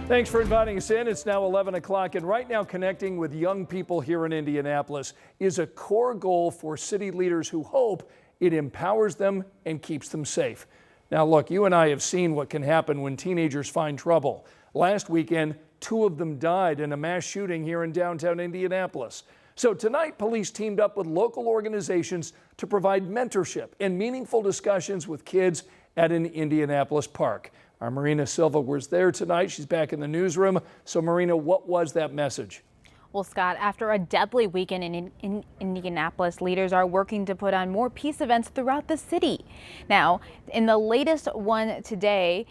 Thanks for inviting us in. It's now 11 o'clock, and right now connecting with young people here in Indianapolis is a core goal for city leaders who hope it empowers them and keeps them safe. Now look, you and I have seen what can happen when teenagers find trouble. Last weekend, 2 of them died in a mass shooting here in downtown Indianapolis. So tonight, police teamed up with local organizations to provide mentorship and meaningful discussions with kids at an Indianapolis park. Our Marina Silva was there tonight. She's back in the newsroom. So Marina, what was that message? Well, Scott, after a deadly weekend in Indianapolis, leaders are working to put on more peace events throughout the city. Now, in the latest one today,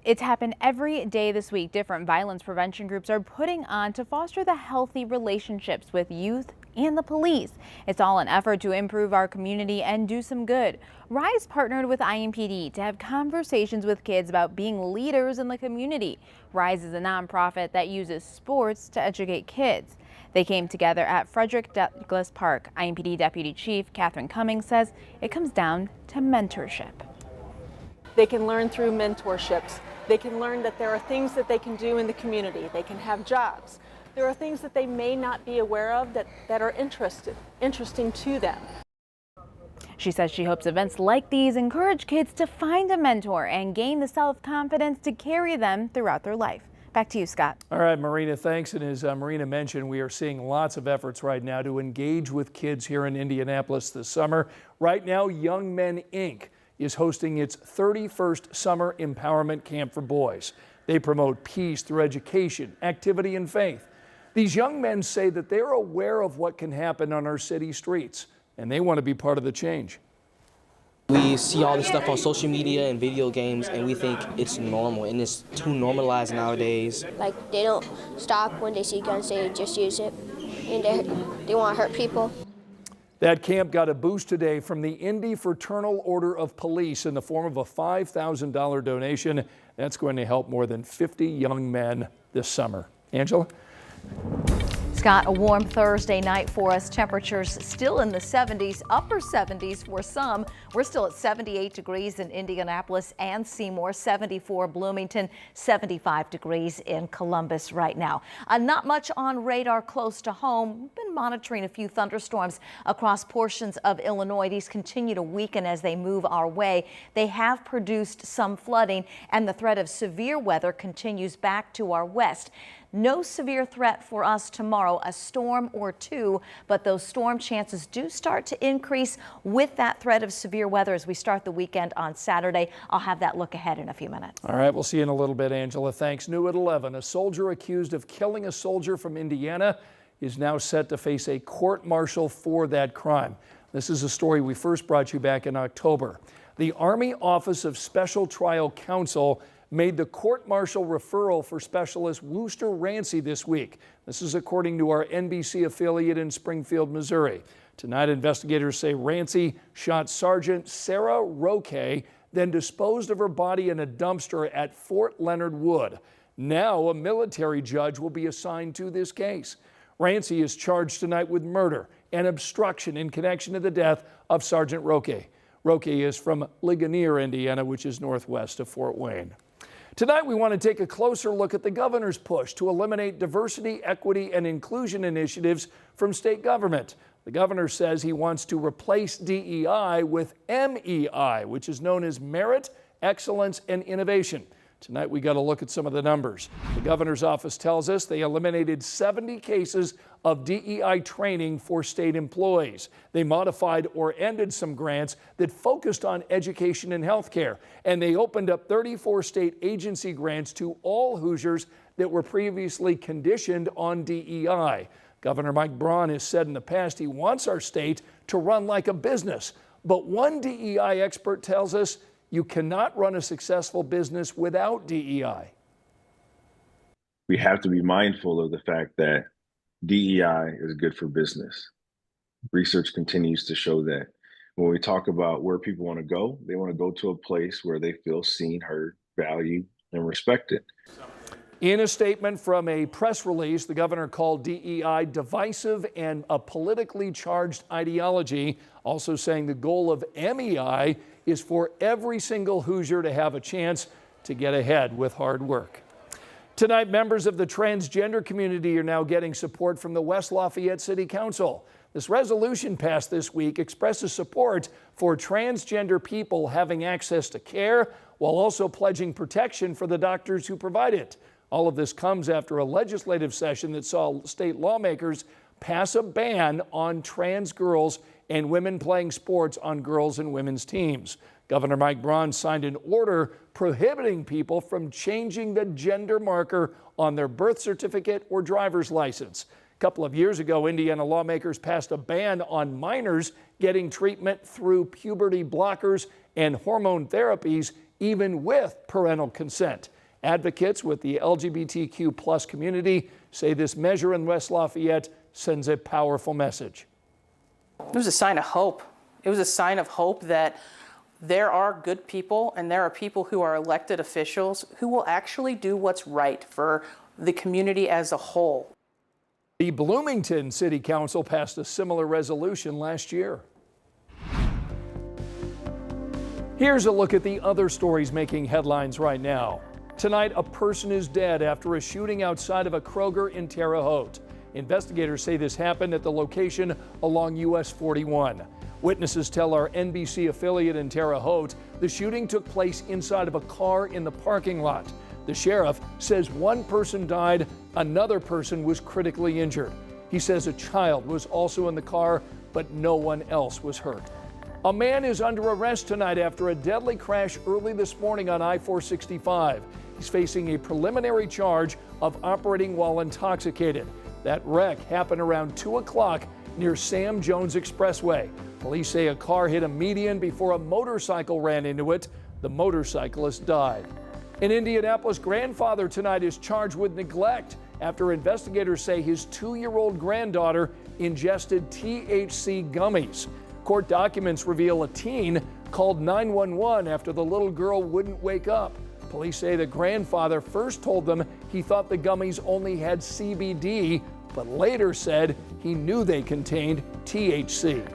it's happened every day this week. Different violence prevention groups are putting on to foster the healthy relationships with youth and the police. It's all an effort to improve our community and do some good. RISE partnered with IMPD to have conversations with kids about being leaders in the community. RISE is a nonprofit that uses sports to educate kids. They came together at Frederick Douglass Park. IMPD Deputy Chief Catherine Cummings says it comes down to mentorship. They can learn through mentorships. They can learn that there are things that they can do in the community. They can have jobs. There are things that they may not be aware of that are interesting to them. She says she hopes events like these encourage kids to find a mentor and gain the self-confidence to carry them throughout their life. Back to you, Scott. All right, Marina, thanks. And as Marina mentioned, we are seeing lots of efforts right now to engage with kids here in Indianapolis this summer. Right now, Young Men, Inc. is hosting its 31st Summer Empowerment Camp for Boys. They promote peace through education, activity, and faith. These young men say that they're aware of what can happen on our city streets, and they want to be part of the change. We see all this stuff on social media and video games, and we think it's normal, and it's too normalized nowadays. Like, they don't stop when they see guns, they just use it, and they want to hurt people. That camp got a boost today from the Indy Fraternal Order of Police in the form of a $5,000 donation. That's going to help more than 50 young men this summer. Angela? Scott, a warm Thursday night for us. Temperatures still in the 70s, upper 70s for some. We're still at 78 degrees in Indianapolis and Seymour, 74 Bloomington, 75 degrees in Columbus right now. Not much on radar close to home. We've been monitoring a few thunderstorms across portions of Illinois. These continue to weaken as they move our way. They have produced some flooding, and the threat of severe weather continues back to our west. No severe threat for us tomorrow, a storm or two, but those storm chances do start to increase with that threat of severe weather as we start the weekend on Saturday. I'll have that look ahead in a few minutes. All right, we'll see you in a little bit, Angela. Thanks. New at 11, a soldier accused of killing a soldier from Indiana is now set to face a court-martial for that crime. This is a story we first brought you back in October. The Army Office of Special Trial Counsel made the court-martial referral for specialist Wooster Rancy this week. This is according to our NBC affiliate in Springfield, Missouri. Tonight, investigators say Rancy shot Sergeant Sarah Roque, then disposed of her body in a dumpster at Fort Leonard Wood. Now, a military judge will be assigned to this case. Rancy is charged tonight with murder and obstruction in connection to the death of Sergeant Roque. Roque is from Ligonier, Indiana, which is northwest of Fort Wayne. Tonight, we want to take a closer look at the governor's push to eliminate diversity, equity, and inclusion initiatives from state government. The governor says he wants to replace DEI with MEI, which is known as Merit, Excellence, and Innovation. Tonight, we got to look at some of the numbers. The governor's office tells us they eliminated 70 cases of DEI training for state employees. They modified or ended some grants that focused on education and healthcare, and they opened up 34 state agency grants to all Hoosiers that were previously conditioned on DEI. Governor Mike Braun has said in the past he wants our state to run like a business, but one DEI expert tells us you cannot run a successful business without DEI. We have to be mindful of the fact that DEI is good for business. Research continues to show that when we talk about where people want to go, they want to go to a place where they feel seen, heard, valued, and respected. In a statement from a press release, the governor called DEI divisive and a politically charged ideology, also saying the goal of MEI is for every single Hoosier to have a chance to get ahead with hard work. Tonight, members of the transgender community are now getting support from the West Lafayette City Council. This resolution passed this week expresses support for transgender people having access to care while also pledging protection for the doctors who provide it. All of this comes after a legislative session that saw state lawmakers pass a ban on trans girls and women playing sports on girls and women's teams. Governor Mike Braun signed an order prohibiting people from changing the gender marker on their birth certificate or driver's license. A couple of years ago, Indiana lawmakers passed a ban on minors getting treatment through puberty blockers and hormone therapies, even with parental consent. Advocates with the LGBTQ plus community say this measure in West Lafayette sends a powerful message. It was a sign of hope. It was a sign of hope that there are good people and there are people who are elected officials who will actually do what's right for the community as a whole. The Bloomington City Council passed a similar resolution last year. Here's a look at the other stories making headlines right now. Tonight, a person is dead after a shooting outside of a Kroger in Terre Haute. Investigators say this happened at the location along US 41. Witnesses tell our NBC affiliate in Terre Haute the shooting took place inside of a car in the parking lot. The sheriff says one person died, another person was critically injured. He says a child was also in the car, but no one else was hurt. A man is under arrest tonight after a deadly crash early this morning on I-465. He's facing a preliminary charge of operating while intoxicated. That wreck happened around 2 o'clock near Sam Jones Expressway. Police say a car hit a median before a motorcycle ran into it. The motorcyclist died. An Indianapolis grandfather tonight is charged with neglect after investigators say his 2-year-old granddaughter ingested THC gummies. Court documents reveal a teen called 911 after the little girl wouldn't wake up. Police say the grandfather first told them he thought the gummies only had CBD, but later said he knew they contained THC.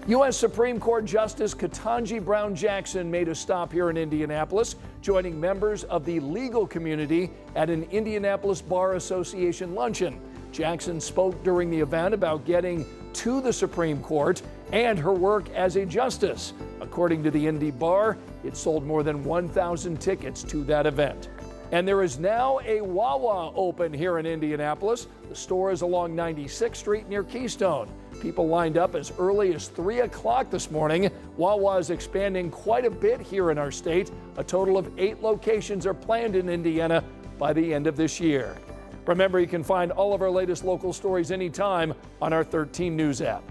U.S. Supreme Court Justice Ketanji Brown Jackson made a stop here in Indianapolis, joining members of the legal community at an Indianapolis Bar Association luncheon. Jackson spoke during the event about getting to the Supreme Court and her work as a justice. According to the Indy Bar, it sold more than 1,000 tickets to that event. And there is now a Wawa open here in Indianapolis. The store is along 96th Street near Keystone. People lined up as early as 3 o'clock this morning. Wawa is expanding quite a bit here in our state. A total of 8 locations are planned in Indiana by the end of this year. Remember, you can find all of our latest local stories anytime on our 13 News app.